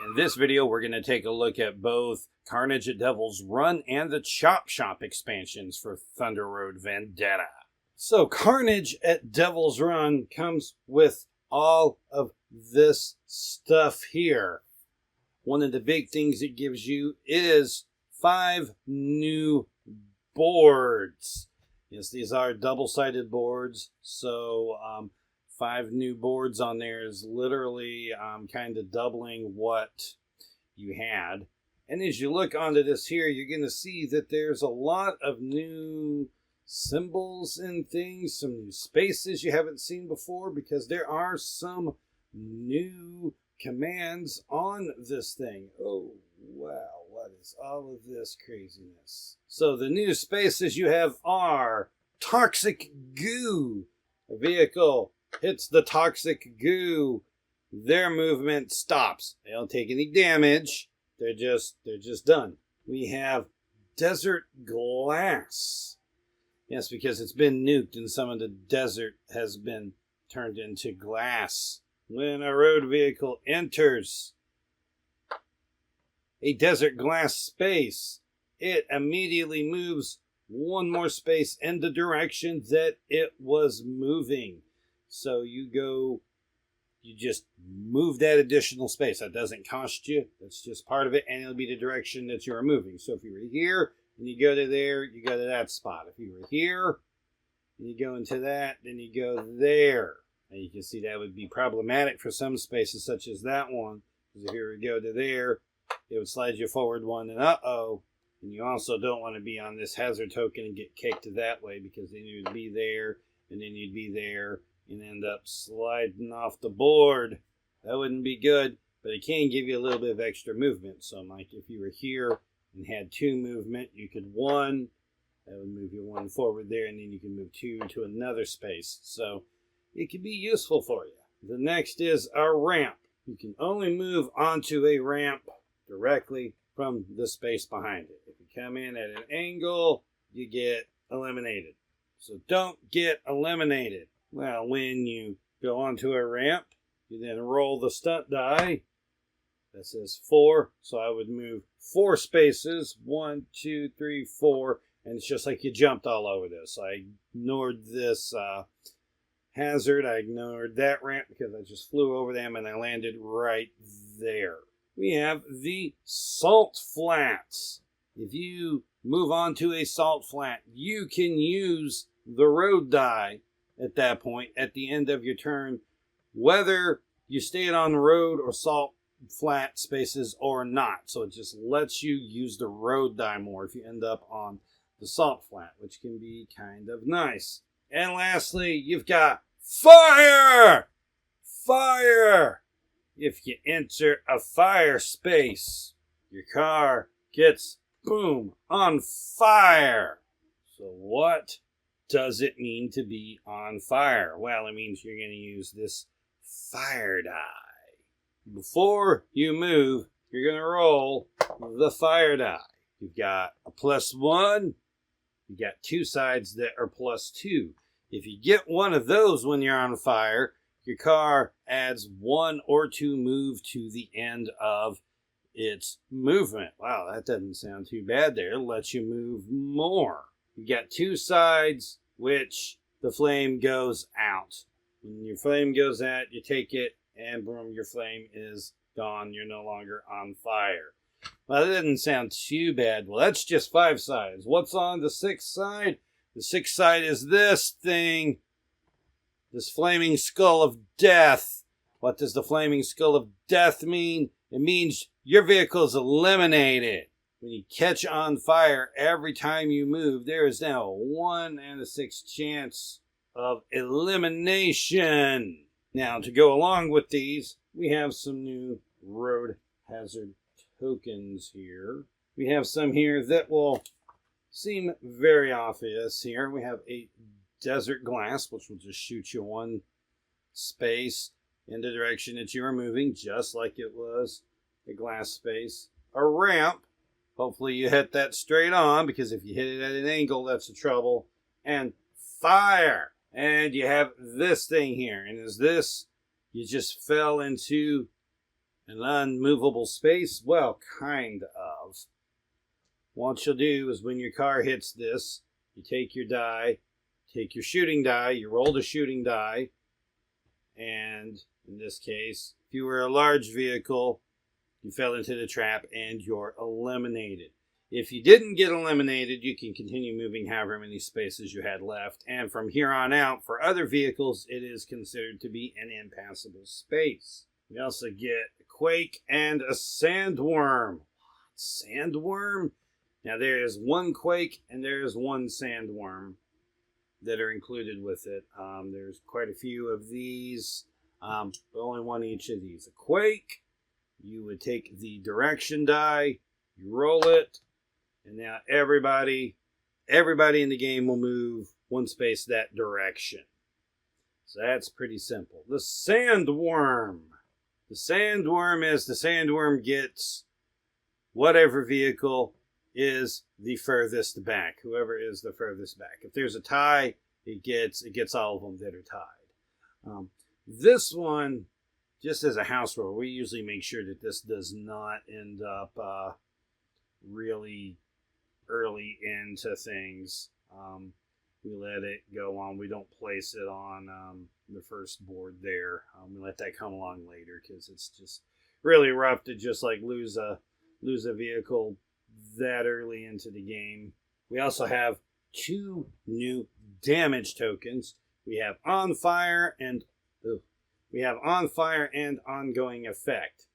In this video, we're going to take a look at both Carnage at Devil's Run and the Shoppe expansions for Thunder Road Vendetta. So Carnage at Devil's Run comes with all of this stuff here. One of the big things it gives you is 5 new boards. Yes, these are double-sided boards, so 5 new boards on there is literally kind of doubling what you had. And as you look onto this here, you're going to see that there's a lot of new symbols and things, some new spaces you haven't seen before, because there are some new commands on this thing. Oh, wow, what is all of this craziness? So the new spaces you have are toxic goo. A vehicle hits the toxic goo, their movement stops. They don't take any damage. They're just done. We have desert glass. Yes, because it's been nuked and some of the desert has been turned into glass. When a road vehicle enters a desert glass space, it immediately moves one more space in the direction that it was moving. So you just move that additional space. That doesn't cost you. That's just part of it, and it'll be the direction that you are moving. So if you were here and you go to there, you go to that spot. If you were here and you go into that, then you go there. And you can see that would be problematic for some spaces such as that one. Because if you were to go to there, it would slide you forward one, and uh-oh. And you also don't want to be on this hazard token and get kicked that way, because then you'd be there, and then you'd be there, and end up sliding off the board. That wouldn't be good, but it can give you a little bit of extra movement. So like if you were here and had 2 movement, you could 1, that would move you 1 forward there, and then you can move 2 to another space. So it can be useful for you. The next is a ramp. You can only move onto a ramp directly from the space behind it. If you come in at an angle, you get eliminated. So don't get eliminated. Well, when you go onto a ramp, you then roll the stunt die. That says 4, so I would move 4 spaces. 1, 2, 3, 4, and it's just like you jumped all over this. I ignored this hazard. I ignored that ramp because I just flew over them and I landed right there. We have the salt flats. If you move onto a salt flat, you can use the road die at that point, at the end of your turn, whether you stay on the road or salt flat spaces or not. So it just lets you use the road die more if you end up on the salt flat, which can be kind of nice. And lastly, you've got fire! Fire! If you enter a fire space, your car gets, boom, on fire. So what does it mean to be on fire? Well, it means you're going to use this fire die. Before you move, you're going to roll the fire die. You've got a +1. You've got 2 sides that are +2. If you get one of those when you're on fire, your car adds 1 or 2 move to the end of its movement. Wow, that doesn't sound too bad there. It lets you move more. You got 2 sides, which the flame goes out. When your flame goes out, you take it, and boom, your flame is gone. You're no longer on fire. Well, that doesn't sound too bad. Well, that's just 5 sides. What's on the 6th side? The 6th side is this thing. This flaming skull of death. What does the flaming skull of death mean? It means your vehicle is eliminated. When you catch on fire, every time you move, there is now a 1 in 6 chance of elimination. Now, to go along with these, we have some new road hazard tokens here. We have some here that will seem very obvious here. We have a desert glass, which will just shoot you 1 space in the direction that you are moving, just like it was a glass space. A ramp. Hopefully you hit that straight on, because if you hit it at an angle, that's the trouble. And fire. And you have this thing here. And is this, you just fell into An unmovable space? Well, kind of. What you'll do is when your car hits this, you take your die, take your shooting die, you roll the shooting die, and in this case, if you were a large vehicle, you fell into the trap and you're eliminated. If you didn't get eliminated, you can continue moving however many spaces you had left, and from here on out, for other vehicles, it is considered to be an impassable space. We also get a quake and a sandworm. Sandworm? Now there is one quake and there is one sandworm that are included with it. There's quite a few of these, but only one each of these. A quake, you would take the direction die, you roll it, and now everybody in the game will move one space that direction. So that's pretty simple. The sandworm. The sandworm gets whatever vehicle is the furthest back. Whoever is the furthest back. If there's a tie, it gets all of them that are tied. This one, just as a house rule, we usually make sure that this does not end up really early into things. We let it go on. We don't place it on the first board there. We let that come along later because it's just really rough to just like lose a vehicle that early into the game. We also have 2 new damage tokens. We have on fire and ongoing effect.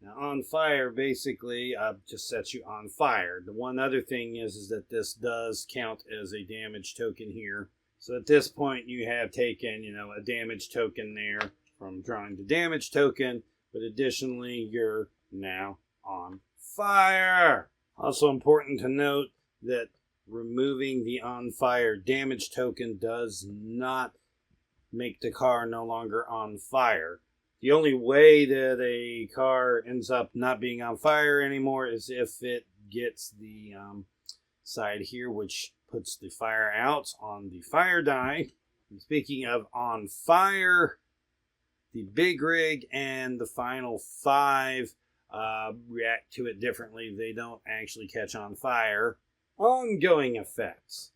Now, on fire basically just sets you on fire. The one other thing is that this does count as a damage token here. So at this point, you have taken, a damage token there from drawing the damage token, but additionally, you're now on fire. Also important to note that removing the on fire damage token does not make the car no longer on fire. The only way that a car ends up not being on fire anymore is if it gets the side here, which puts the fire out on the fire die. And speaking of on fire, the big rig and the final 5 react to it differently. They don't actually catch on fire. Ongoing effects.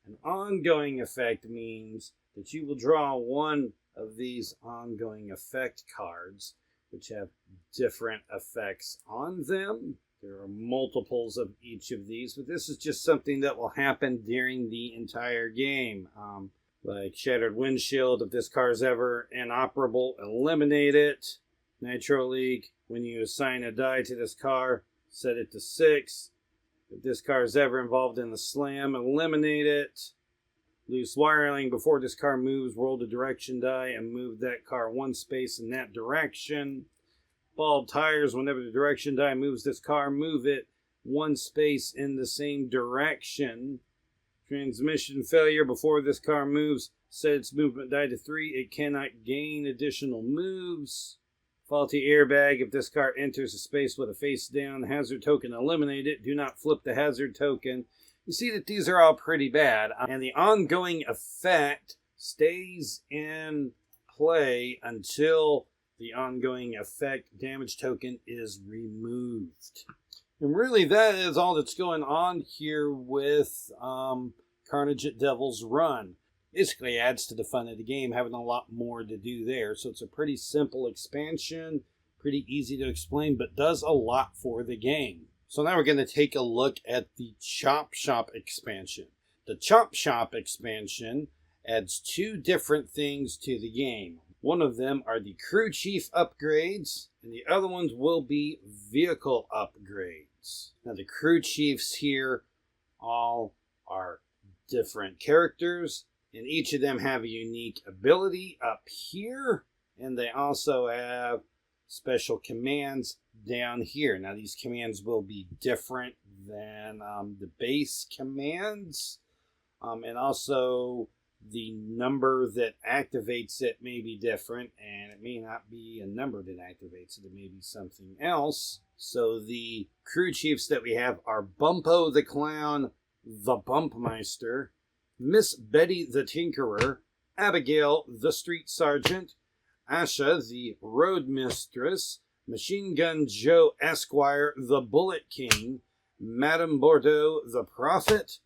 An ongoing effect means that you will draw one of these ongoing effect cards, which have different effects on them. There are multiples of each of these, but this is just something that will happen during the entire game. Like Shattered Windshield, if this car is ever inoperable, eliminate it. Nitro Leak, when you assign a die to this car, set it to 6. If this car is ever involved in the slam, eliminate it. Loose wiring, before this car moves, roll the direction die and move that car one space in that direction. Bald tires, whenever the direction die moves this car, move it one space in the same direction. Transmission failure, before this car moves, set its movement die to 3. It cannot gain additional moves. Faulty airbag, if this car enters a space with a face down hazard token, eliminate it. Do not flip the hazard token. You see that these are all pretty bad. And the ongoing effect stays in play until the ongoing effect damage token is removed. And really that is all that's going on here with Carnage at Devil's Run. Basically adds to the fun of the game, having a lot more to do there. So it's a pretty simple expansion, pretty easy to explain, but does a lot for the game. So now we're going to take a look at the Chop Shop expansion. The Chop Shop expansion adds 2 different things to the game. One of them are the crew chief upgrades, and the other ones will be vehicle upgrades. Now the crew chiefs here all are different characters, and each of them have a unique ability up here, and they also have special commands down here. Now these commands will be different than the base commands, and also the number that activates it may be different, and it may not be a number that activates it. It may be something else. So the crew chiefs that we have are Bumpo the Clown, the Bumpmeister, Miss Betty the Tinkerer, Abigail the Street Sergeant, Asha the Road Mistress, Machine Gun Joe Esquire, the Bullet King, Madame Bordeaux, the Prophet,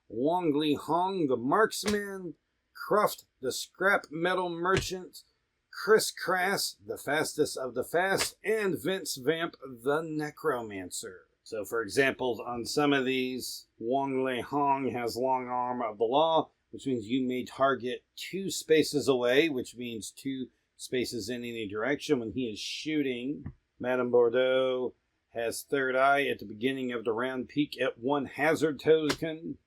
Wong Li Hong, the Marksman, Cruft, the Scrap Metal Merchant, Chris Crass, the Fastest of the Fast, and Vince Vamp, the Necromancer. So, for example, on some of these, Wong Li Hong has Long Arm of the Law, which means you may target 2 spaces away, which means 2 spaces in any direction when he is shooting. Madame Bordeaux has Third Eye at the beginning of the round, peak at 1 hazard token.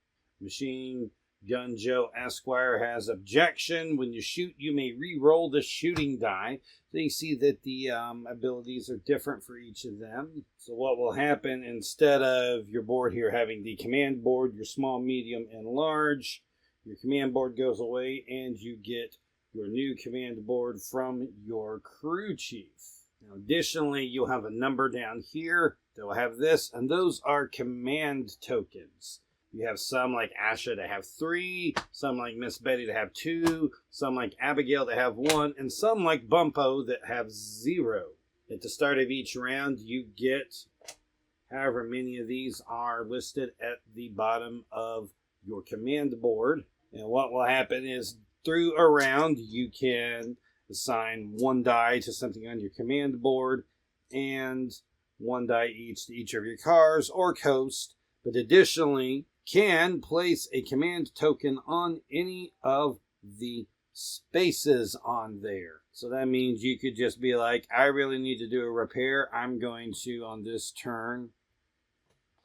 Machine Gun Joe Esquire has Objection. When you shoot, you may re-roll the shooting die. So you see that the abilities are different for each of them. So what will happen, instead of your board here having the command board, your small, medium, and large, your command board goes away and you get your new command board from your crew chief. Now, additionally, you'll have a number down here that will have this, and those are command tokens. You have some like Asha to have 3, some like Miss Betty to have 2, some like Abigail to have 1, and some like Bumpo that have 0. At the start of each round, you get however many of these are listed at the bottom of your command board. And what will happen is through a round, you can assign 1 die to something on your command board and 1 die each to each of your cars or coast. But additionally, can place a command token on any of the spaces on there. So that means you could just be like, I really need to do a repair. I'm going to, on this turn,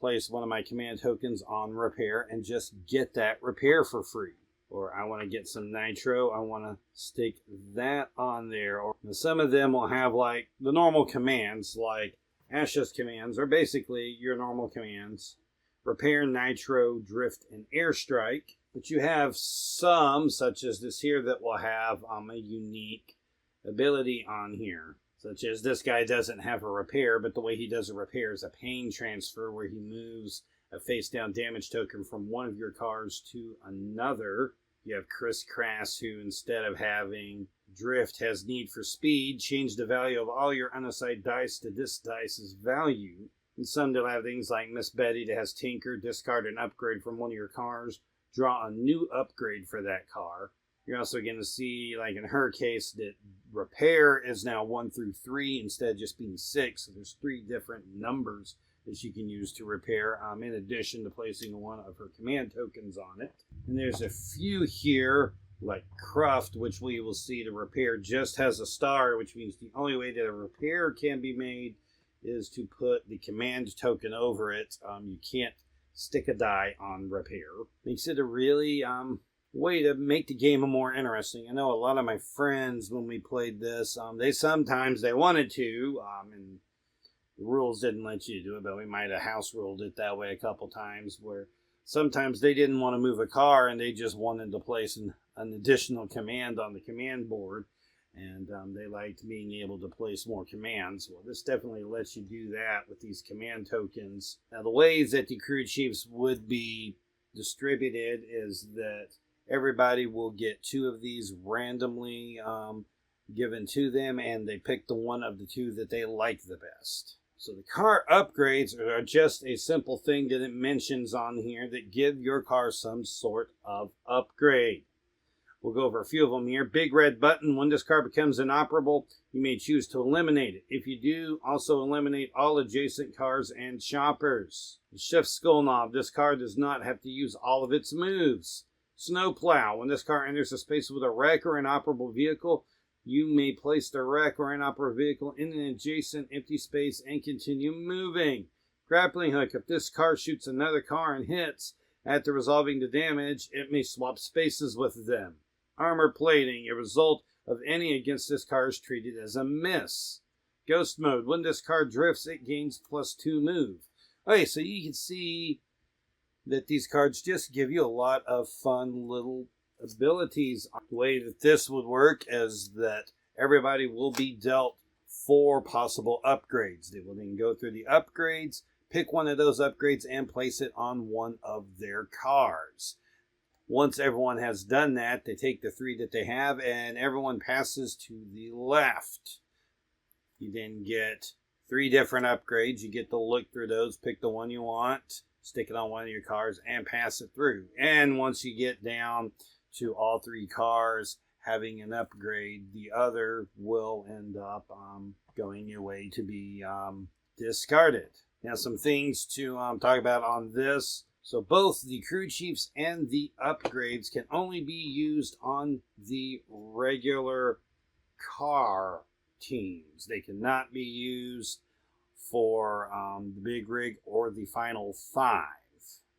place one of my command tokens on repair and just get that repair for free. Or I want to get some nitro, I want to stick that on there. Or some of them will have like the normal commands, like Asha's commands are basically your normal commands. Repair, nitro, drift, and airstrike. But you have some, such as this here, that will have a unique ability on here. Such as this guy doesn't have a repair, but the way he does a repair is a pain transfer where he moves a face-down damage token from one of your cars to another. You have Chris Crass, who instead of having drift has need for speed. Change the value of all your unassigned dice to this dice's value. And some will have things like Miss Betty that has Tinker, discard an upgrade from one of your cars, draw a new upgrade for that car. You're also going to see, like in her case, that repair is now 1 through 3 instead of just being 6. So there's 3 different numbers that she can use to repair, in addition to placing one of her command tokens on it. And there's a few here, like Cruft, which we will see the repair just has a star, which means the only way that a repair can be made is to put the command token over it. You can't stick a die on repair. Makes it a really way to make the game more interesting. I know a lot of my friends, when we played this, they wanted to, and the rules didn't let you do it, but we might have house ruled it that way a couple times, where sometimes they didn't want to move a car and they just wanted to place an additional command on the command board. And they liked being able to place more commands. Well, this definitely lets you do that with these command tokens. Now, the ways that the crew chiefs would be distributed is that everybody will get 2 of these randomly given to them, and they pick the one of the 2 that they like the best. So the car upgrades are just a simple thing that it mentions on here that give your car some sort of upgrade. We'll go over a few of them here. Big red button. When this car becomes inoperable, you may choose to eliminate it. If you do, also eliminate all adjacent cars and choppers. The shift skull knob. This car does not have to use all of its moves. Snow plow. When this car enters a space with a wreck or inoperable vehicle, you may place the wreck or inoperable vehicle in an adjacent empty space and continue moving. Grappling hook. If this car shoots another car and hits, after resolving the damage, it may swap spaces with them. Armor plating. A result of any against this car is treated as a miss. Ghost mode. When this car drifts, it gains +2 move. Okay, so you can see that these cards just give you a lot of fun little abilities. The way that this would work is that everybody will be dealt 4 possible upgrades. They will then go through the upgrades, pick one of those upgrades, and place it on one of their cars. Once everyone has done that, they take the 3 that they have, and everyone passes to the left. You then get 3 different upgrades. You get to look through those, pick the one you want, stick it on one of your cars, and pass it through. And once you get down to all 3 cars having an upgrade, the other will end up going away to be discarded. Now, some things to talk about on this. So both the crew chiefs and the upgrades can only be used on the regular car teams. They cannot be used for the big rig or the final 5.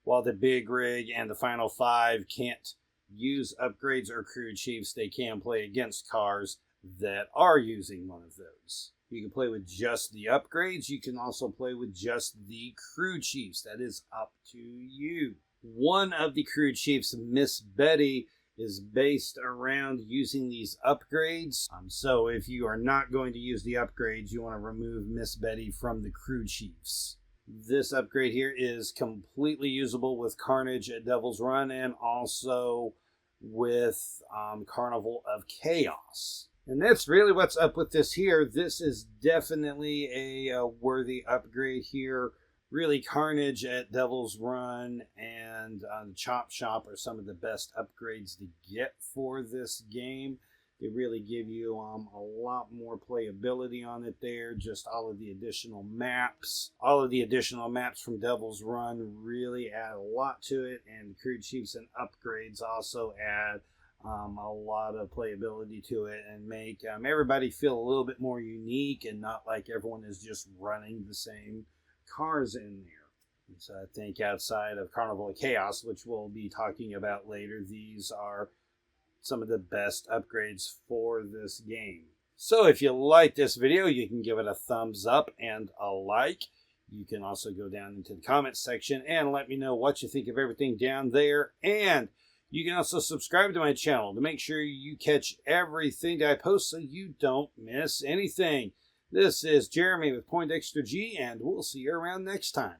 While the big rig and the final 5 can't use upgrades or crew chiefs, they can play against cars that are using one of those. You can play with just the upgrades. You can also play with just the crew chiefs. That is up to you. One of the crew chiefs, Miss Betty, is based around using these upgrades. So if you are not going to use the upgrades, you want to remove Miss Betty from the crew chiefs. This upgrade here is completely usable with Carnage at Devil's Run and also with Carnival of Chaos. And that's really what's up with this here. This is definitely a worthy upgrade here. Really, Carnage at Devil's Run and Choppe are some of the best upgrades to get for this game. They really give you a lot more playability on it there. Just all of the additional maps. All of the additional maps from Devil's Run really add a lot to it. And crew chiefs and upgrades also add a lot of playability to it and make everybody feel a little bit more unique and not like everyone is just running the same cars in there. And so I think outside of Carnival of Chaos, which we'll be talking about later, these are some of the best upgrades for this game. So if you like this video, you can give it a thumbs up and a like. You can also go down into the comments section and let me know what you think of everything down there. And you can also subscribe to my channel to make sure you catch everything that I post so you don't miss anything. This is Jeremy with Poindexter G, and we'll see you around next time.